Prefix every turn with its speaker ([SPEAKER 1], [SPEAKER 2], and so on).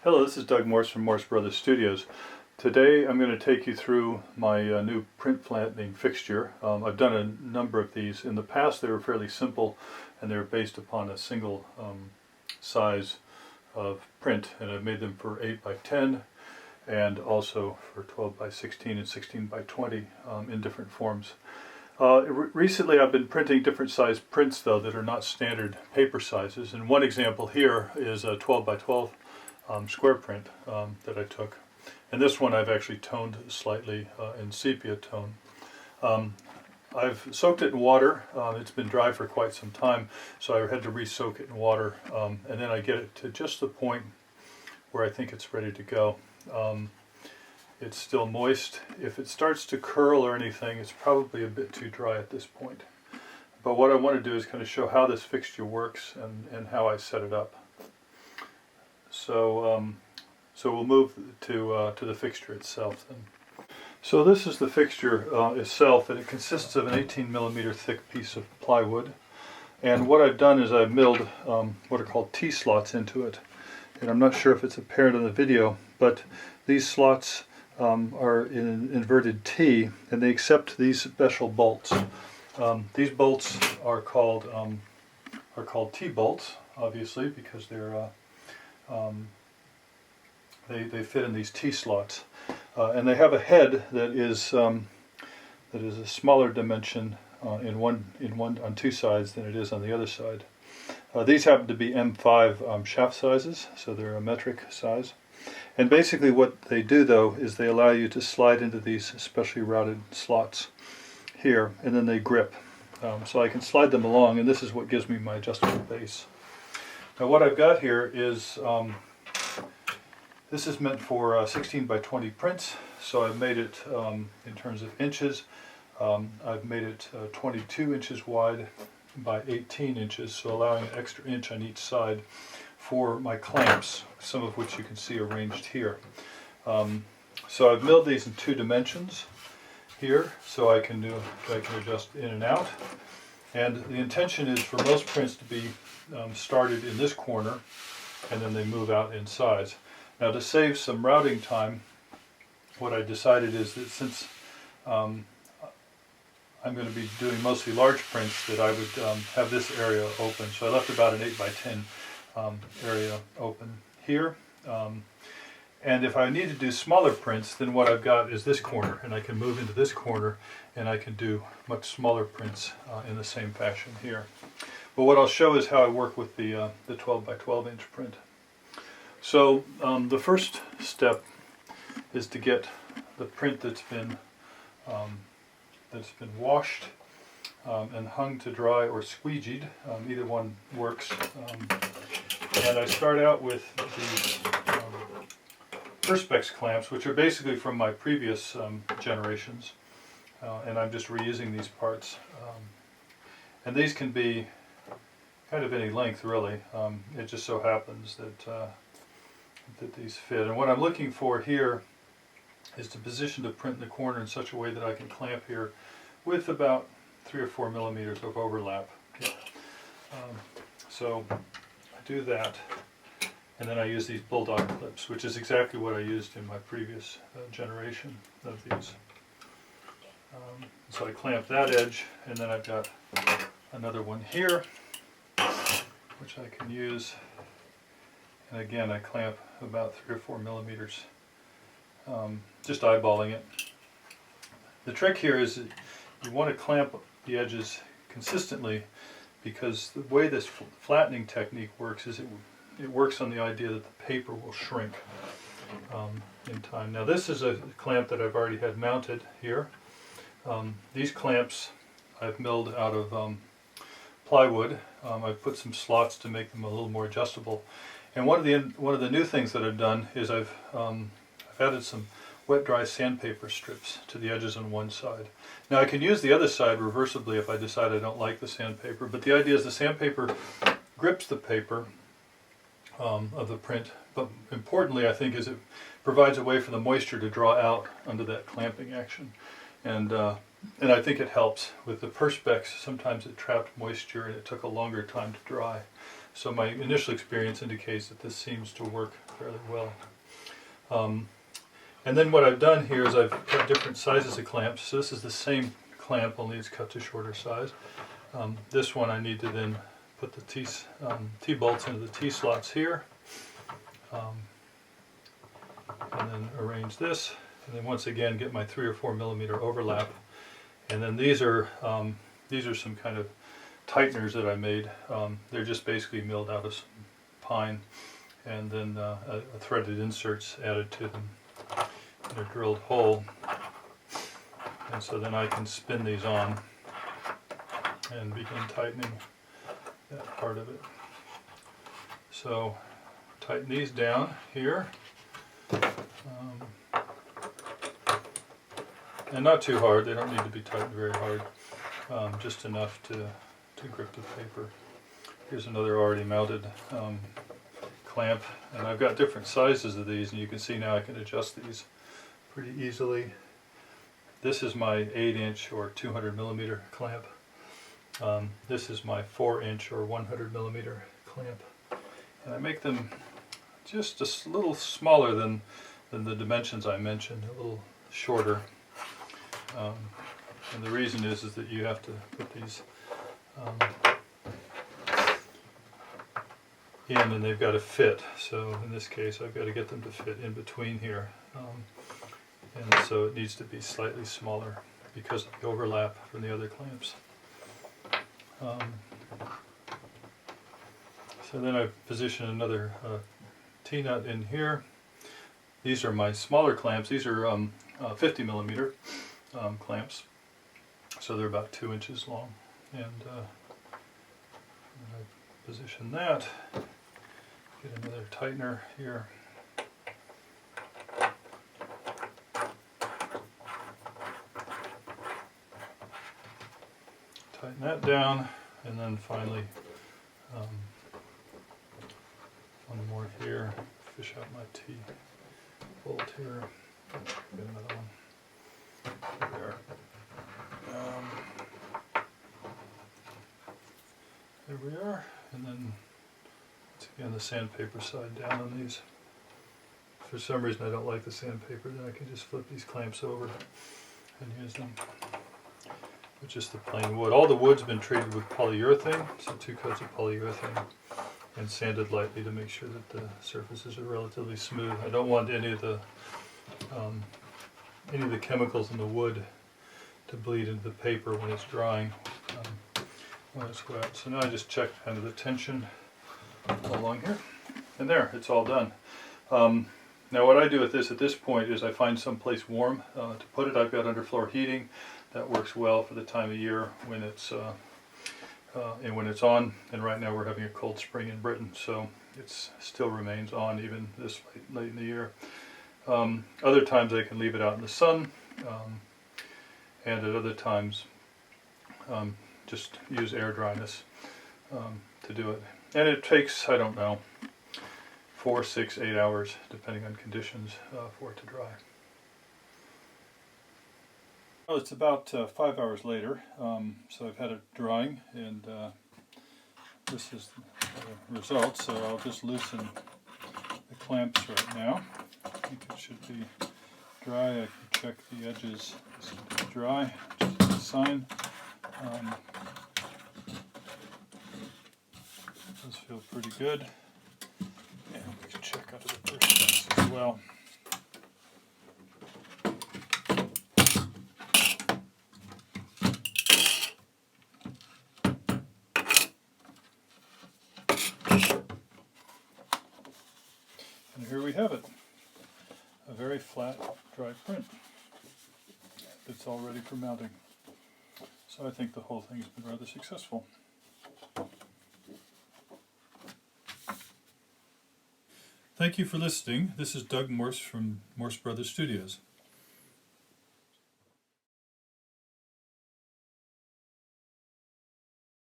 [SPEAKER 1] Hello, this is Doug Morse from Morse Brothers Studios. Today I'm going to take you through my new print flattening fixture. I've done a number of these. In the past they were fairly simple and they were based upon a single size of print, and I've made them for 8 by 10 and also for 12 by 16 and 16 by 20 in different forms. Recently I've been printing different size prints though that are not standard paper sizes, and one example here is a 12 by 12 square print that I took, and this one I've actually toned slightly in sepia tone. I've soaked it in water. It's been dry for quite some time, so I had to re-soak it in water, and then I get it to just the point where I think it's ready to go. It's still moist. If it starts to curl or anything, it's probably a bit too dry at this point. But what I want to do is kind of show how this fixture works and how I set it up. So we'll move to the fixture itself then. So this is the fixture itself, and it consists of an 18mm thick piece of plywood. And what I've done is I've milled what are called T-slots into it. And I'm not sure if it's apparent in the video, but these slots are in an inverted T, and they accept these special bolts. These bolts are called T-bolts, obviously, because they're they fit in these T-slots, and they have a head that is a smaller dimension on two sides than it is on the other side. These happen to be M5 shaft sizes, so they're a metric size. And basically what they do though is they allow you to slide into these specially routed slots here, and then they grip. So I can slide them along, and this is what gives me my adjustable base. Now what I've got here is, this is meant for 16 by 20 prints, so I've made it in terms of inches. I've made it 22 inches wide by 18 inches, so allowing an extra inch on each side for my clamps, some of which you can see arranged here. So I've milled these in 2 dimensions here, so I can adjust in and out. And the intention is for most prints to be started in this corner, and then they move out in size. Now, to save some routing time, what I decided is that since I'm going to be doing mostly large prints, that I would have this area open. So I left about an 8 by 10 area open here. And if I need to do smaller prints, then what I've got is this corner, and I can move into this corner and I can do much smaller prints in the same fashion here. But what I'll show is how I work with the 12 by 12 inch print. So the first step is to get the print that's been washed and hung to dry or squeegeed. Either one works. And I start out with these Perspex clamps, which are basically from my previous generations, and I'm just reusing these parts. And these can be kind of any length, really. It just so happens that these fit. And what I'm looking for here is to position the print in the corner in such a way that I can clamp here with about 3 or 4 millimeters of overlap. Okay. So I do that, and then I use these Bulldog Clips, which is exactly what I used in my previous generation of these. So I clamp that edge, and then I've got another one here, which I can use, and again I clamp about 3 or 4 millimeters, just eyeballing it. The trick here is that you want to clamp the edges consistently, because the way this flattening technique works is it works on the idea that the paper will shrink in time. Now this is a clamp that I've already had mounted here. These clamps I've milled out of plywood. I've put some slots to make them a little more adjustable. And one of the new things that I've done is I've added some wet-dry sandpaper strips to the edges on one side. Now I can use the other side reversibly if I decide I don't like the sandpaper, but the idea is the sandpaper grips the paper of the print, but importantly I think is it provides a way for the moisture to draw out under that clamping action. And I think it helps. With the Perspex, sometimes it trapped moisture and it took a longer time to dry. So my initial experience indicates that this seems to work fairly well. And then what I've done here is I've got different sizes of clamps. So this is the same clamp, only it's cut to shorter size. This one I need to then put the T-bolts into the T-slots here. And then arrange this. And then once again get my 3 or 4 millimeter overlap. And then these are some kind of tighteners that I made. They're just basically milled out of some pine, and then a threaded inserts added to them in a drilled hole. And so then I can spin these on and begin tightening that part of it. So tighten these down here. And not too hard, they don't need to be tightened very hard, just enough to grip the paper. Here's another already mounted clamp, and I've got different sizes of these, and you can see now I can adjust these pretty easily. This is my 8-inch or 200 millimeter clamp. This is my 4-inch or 100 millimeter clamp. And I make them just a little smaller than the dimensions I mentioned, a little shorter. And the reason is that you have to put these in, and they've got to fit. So in this case I've got to get them to fit in between here. And so it needs to be slightly smaller because of the overlap from the other clamps. So then I position another T-nut in here. These are my smaller clamps. These are 50 millimeter clamps, so they're about 2 inches long. And I position that, get another tightener here. Tighten that down, and then finally one more here. Fish out my T-bolt here. Get another one. There. There we are, and then once again the sandpaper side down on these. For some reason I don't like the sandpaper, then I can just flip these clamps over and use them with just the plain wood. All the wood's been treated with polyurethane, so 2 coats of polyurethane, and sanded lightly to make sure that the surfaces are relatively smooth. I don't want any of the chemicals in the wood to bleed into the paper when it's drying, when it's wet. So now I just check kind of the tension along here, and there, it's all done. Now what I do with this at this point is I find some place warm to put it. I've got underfloor heating. That works well for the time of year when it's on, and right now we're having a cold spring in Britain, so it still remains on even this late in the year. Other times I can leave it out in the sun, and at other times just use air dryness to do it. And it takes, I don't know, 4, 6, 8 hours depending on conditions for it to dry. Well, it's about 5 hours later, so I've had it drying, and this is the result. So I'll just loosen the clamps right now. I think it should be dry. I can check the edges. This is dry, just a sign. Does feel pretty good. And we can check under the first fence as well. And here we have it. A very flat, dry print that's all ready for mounting. So I think the whole thing has been rather successful. Thank you for listening. This is Doug Morse from Morse Brothers Studios.